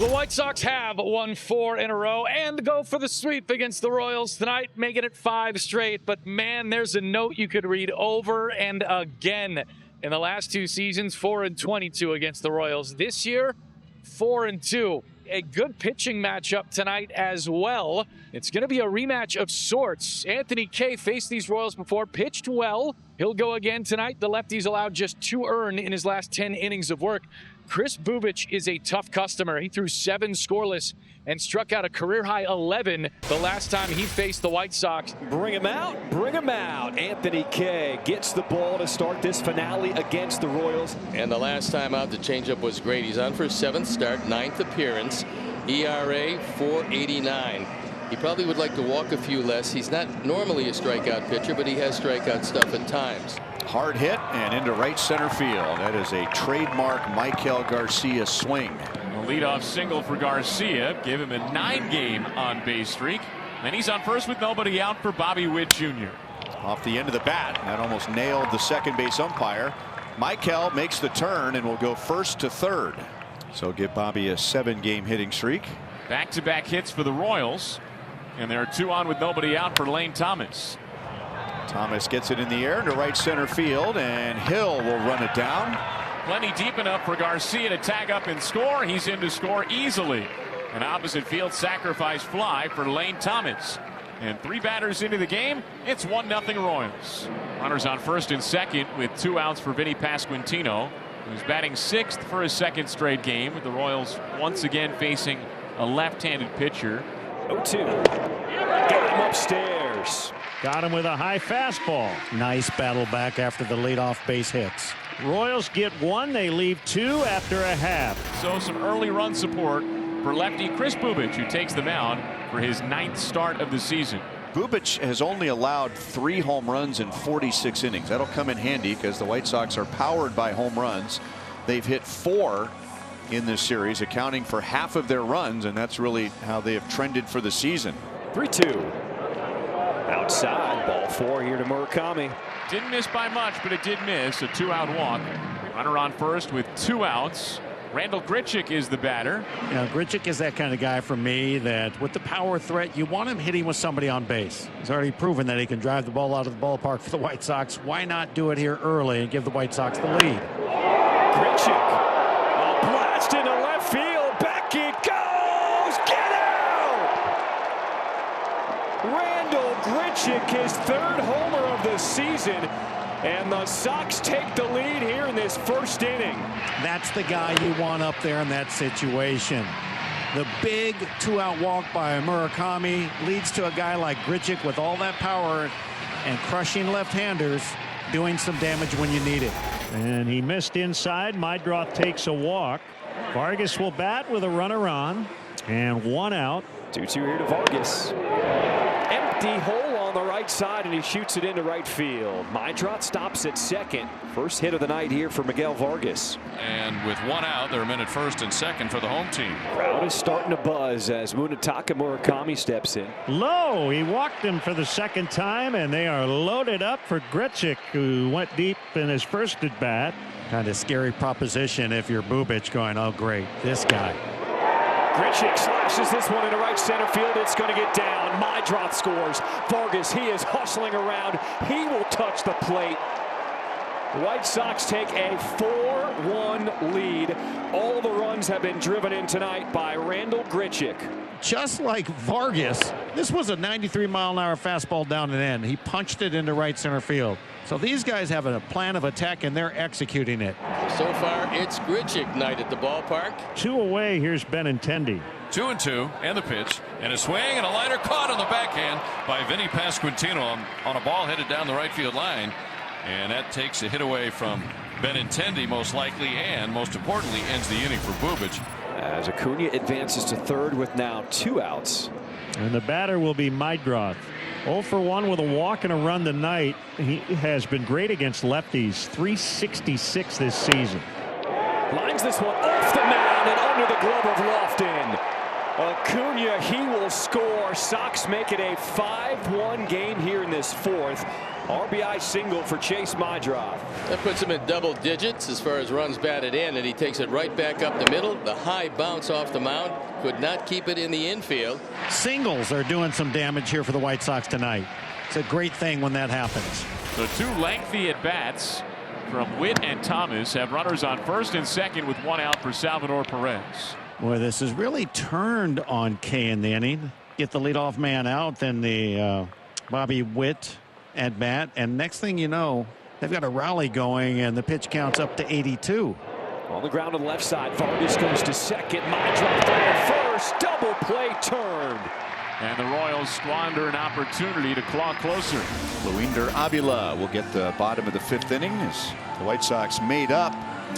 The White Sox have won 4 in a row and go for the sweep against the Royals tonight, making it 5 straight. But man, there's a note you could read over and again. In the last 2 seasons, 4-22 against the Royals. This year, 4-2. A good pitching matchup tonight as well. It's going to be a rematch of sorts. Anthony Kay faced these Royals before, pitched well. He'll go again tonight. The lefty's allowed just 2 earned in his last 10 innings of work. Kris Bubic is a tough customer. He threw 7 scoreless and struck out a career-high 11 the last time he faced the White Sox. Bring him out, bring him out. Anthony Kay gets the ball to start this finale against the Royals. And the last time out, the changeup was great. He's on for his 7th start, 9th appearance, ERA 4.89. He probably would like to walk a few less. He's not normally a strikeout pitcher, but he has strikeout stuff at times. Hard hit and into right center field. That is a trademark Maikel Garcia swing. A leadoff single for Garcia. Give him a 9-game on-base streak. And he's on first with nobody out for Bobby Witt Jr. Off the end of the bat. That almost nailed the second base umpire. Maikel makes the turn and will go first to third. So give Bobby a 7-game hitting streak. Back-to-back hits for the Royals. And there are 2 on with nobody out for Lane Thomas. Thomas gets it in the air into right center field, and Hill will run it down. Plenty deep enough for Garcia to tag up and score. He's in to score easily. An opposite field sacrifice fly for Lane Thomas. And 3 batters into the game, it's 1-0 Royals. Runners on first and second with 2 outs for Vinny Pasquantino, who's batting 6th for his 2nd straight game, with the Royals once again facing a left-handed pitcher. 0-2. Got him upstairs. Got him with a high fastball. Nice battle back after the leadoff base hits. Royals get 1. They leave 2 after a half. So some early run support for lefty Kris Bubic, who takes the mound for his 9th start of the season. Bubic has only allowed 3 home runs in 46 innings. That'll come in handy because the White Sox are powered by home runs. They've hit 4 in this series, accounting for half of their runs, and that's really how they have trended for the season. 3-2. Outside, ball 4 here to Murakami. Didn't miss by much, but it did miss. A 2-out walk. Runner on first with 2 outs. Randal Grichuk is the batter. You know, Grichuk is that kind of guy for me that with the power threat, you want him hitting with somebody on base. He's already proven that he can drive the ball out of the ballpark for the White Sox. Why not do it here early and give the White Sox the lead? Grichuk, a blast into left field. Back it goes. Get out! Randal Grichuk, his 3rd homer of the season. And the Sox take the lead here in this 1st inning. That's the guy you want up there in that situation. The big 2-out walk by Murakami leads to a guy like Grichuk with all that power and crushing left-handers doing some damage when you need it. And he missed inside. Meidroth takes a walk. Vargas will bat with a runner on and 1 out. 2-2 here to Vargas. Empty hole on the right side, and he shoots it into right field. Meidroth stops at second. First hit of the night here for Miguel Vargas. And with 1 out, they're in at first and second for the home team. Crowd is starting to buzz as Munetaka Murakami steps in. Low. He walked him for the 2nd time, and they are loaded up for Grichuk, who went deep in his first at bat. Kind of scary proposition if you're Bubic going, oh great, this guy. Grichuk slashes this one into right center field. It's going to get down. Meidroth scores. Vargas, he is hustling around. He will touch the plate. The White Sox take a 4-1 lead. All the runs have been driven in tonight by Randal Grichuk. Just like Vargas, this was a 93-mile-an-hour fastball down and in. He punched it into right center field. So these guys have a plan of attack, and they're executing it. So far, it's Grichuk night at the ballpark. 2 away. Here's Benintendi. 2-2, and the pitch, and a swing, and a liner caught on the backhand by Vinny Pasquantino on a ball headed down the right field line. And that takes a hit away from Benintendi, most likely, and most importantly, ends the inning for Bubic. As Acuna advances to third with now 2 outs. And the batter will be Meidroth. 0 for 1 with a walk and a run tonight. He has been great against lefties. .366 this season. Lines this one off the mound and under the glove of Lofton. Acuna, he will score. Sox make it a 5-1 game here in this fourth. RBI single for Chase Meidroth. That puts him in double digits as far as runs batted in, and he takes it right back up the middle. The high bounce off the mound could not keep it in the infield. Singles are doing some damage here for the White Sox tonight. It's a great thing when that happens. The two lengthy at bats from Witt and Thomas have runners on first and second with one out for Salvador Perez. Boy, this has really turned on Kay in the inning. Get the leadoff man out, then the Bobby Witt at bat, and next thing you know, they've got a rally going, and the pitch counts up to 82. On the ground on the left side, Vargas goes to second. Meidroth at first. Double play turned. And the Royals squander an opportunity to claw closer. Luinder Avila will get the bottom of the fifth inning as the White Sox made up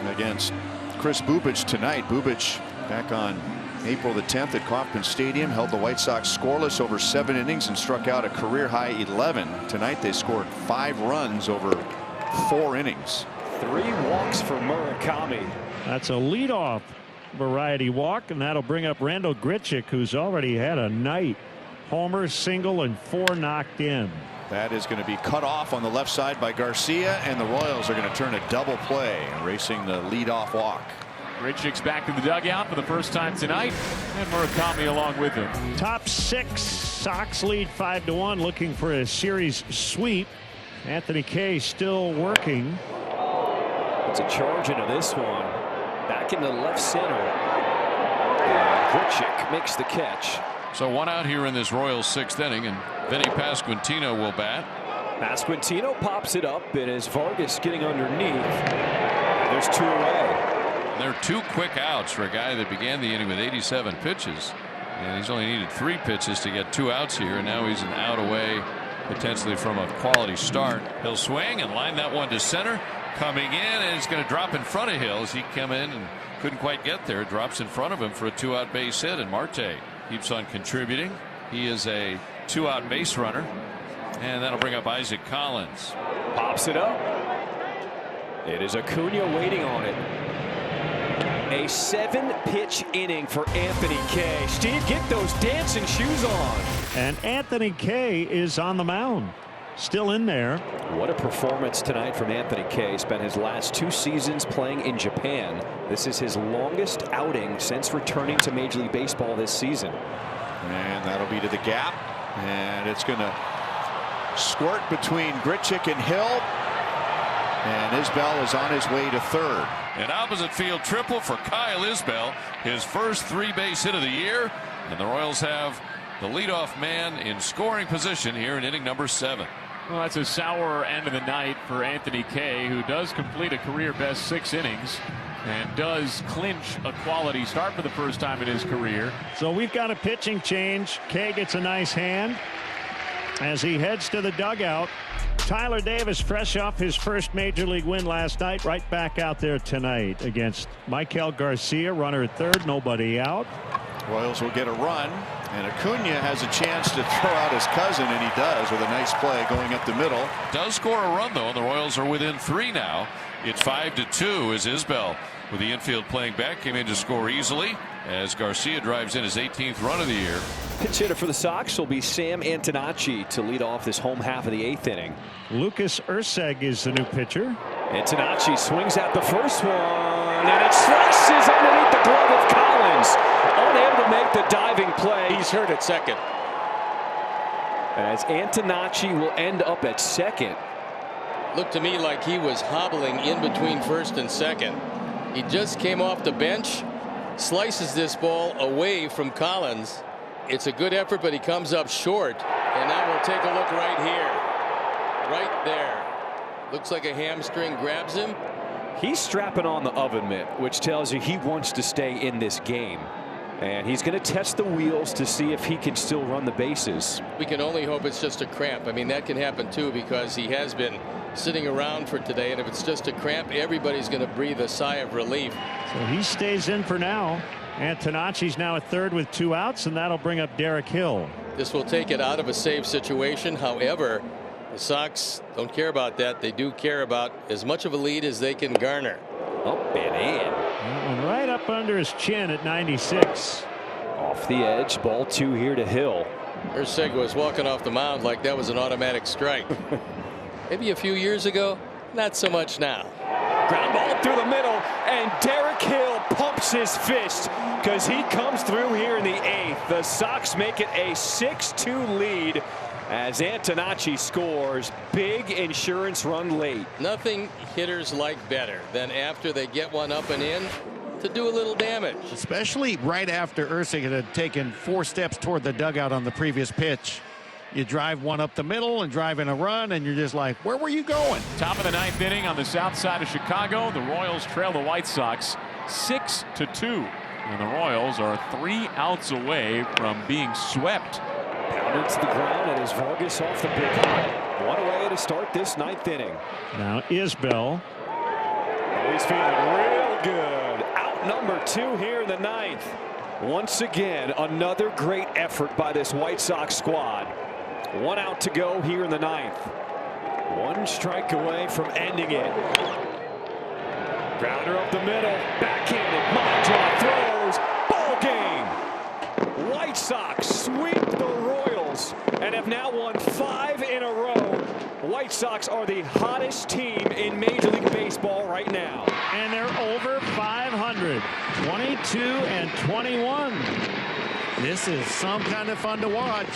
against Kris Bubic tonight. Bubic back on April the 10th at Kauffman Stadium held the White Sox scoreless over 7 innings and struck out a career high 11. Tonight they scored 5 runs over 4 innings. 3 walks for Murakami. That's a leadoff variety walk, and that'll bring up Randal Grichuk, who's already had a night. Homer, single, and 4 knocked in. That is going to be cut off on the left side by Garcia, and the Royals are going to turn a double play, racing the leadoff walk. Grichuk's back to the dugout for the first time tonight, and Murakami along with him. Top 6, Sox lead 5-1, looking for a series sweep. Anthony Kay still working. It's a charge into this one. Back into left center. And Grichuk makes the catch. So 1 out here in this Royals 6th inning, and Vinny Pasquantino will bat. Pasquantino pops it up, and as Vargas getting underneath, there's 2 away. And there are 2 quick outs for a guy that began the inning with 87 pitches. And he's only needed 3 pitches to get 2 outs here, and now he's an out away potentially from a quality start. He'll swing and line that one to center. Coming in, and it's going to drop in front of Hill as he came in and couldn't quite get there. Drops in front of him for a 2-out base hit, and Marte keeps on contributing. He is a 2-out base runner, and that'll bring up Isaac Collins. Pops it up. It is Acuna waiting on it. A 7-pitch inning for Anthony Kay. Steve, get those dancing shoes on. And Anthony Kay is on the mound. Still in there. What a performance tonight from Anthony Kay. Spent his last 2 seasons playing in Japan. This is his longest outing since returning to Major League Baseball this season. And that'll be to the gap, and it's going to squirt between Grichuk and Hill, and Isbell is on his way to third. An opposite field triple for Kyle Isbell, his first 3-base hit of the year, and the Royals have the leadoff man in scoring position here in inning number 7. Well, that's a sour end of the night for Anthony Kay, who does complete a career best 6 innings and does clinch a quality start for the first time in his career. So we've got a pitching change. Kay gets a nice hand as he heads to the dugout. Tyler Davis, fresh off his first major league win last night, right back out there tonight against Michael Garcia. Runner at third, nobody out. Royals will get a run, and Acuna has a chance to throw out his cousin, and he does with a nice play going up the middle. Does score a run, though, and the Royals are within 3 now. It's 5-2 as Isbell, with the infield playing back, came in to score easily as Garcia drives in his 18th run of the year. Pitch hitter for the Sox will be Sam Antonacci to lead off this home half of the 8th inning. Lucas Erceg is the new pitcher. Antonacci swings at the first one, and it slices underneath the glove of Collins. Unable to make the diving play. He's hurt at second. As Antonacci will end up at second. Looked to me like he was hobbling in between first and second. He just came off the bench, slices this ball away from Collins. It's a good effort, but he comes up short. And now we'll take a look right here. Right there. Looks like a hamstring grabs him. He's strapping on the oven mitt, which tells you he wants to stay in this game. And he's going to test the wheels to see if he can still run the bases. We can only hope it's just a cramp. I mean, that can happen too, because he has been sitting around for today, and if it's just a cramp, everybody's going to breathe a sigh of relief. So he stays in for now. Antonacci's now at third with 2 outs, and that'll bring up Derek Hill. This will take it out of a save situation. However, the Sox don't care about that. They do care about as much of a lead as they can garner. Up and in. That one right up under his chin at 96. off the edge. Ball 2 here to Hill. Erceg was walking off the mound like that was an automatic strike. Maybe a few years ago, not so much now. Ground ball through the middle, and Derek Hill pumps his fist because he comes through here in the 8th. The Sox make it a 6-2 lead as Antonacci scores. Big insurance run late. Nothing hitters like better than after they get one up and in to do a little damage. Especially right after Erceg had taken 4 steps toward the dugout on the previous pitch. You drive one up the middle and drive in a run, and you're just like, where were you going? Top of the 9th inning on the south side of Chicago. The Royals trail the White Sox 6-2. And the Royals are 3 outs away from being swept. Pounded to the ground, and is Vargas off the big high. One away to start this 9th inning. Now Isbell. Oh, he's feeling real good. Out number 2 here in the 9th. Once again, another great effort by this White Sox squad. 1 out to go here in the 9th. 1 strike away from ending it. Grounder up the middle. Backhanded. Meidroth throws. Ball game. White Sox sweep the Royals and have now won 5 in a row. White Sox are the hottest team in Major League Baseball right now. And they're over 500. 22 and 21. This is some kind of fun to watch.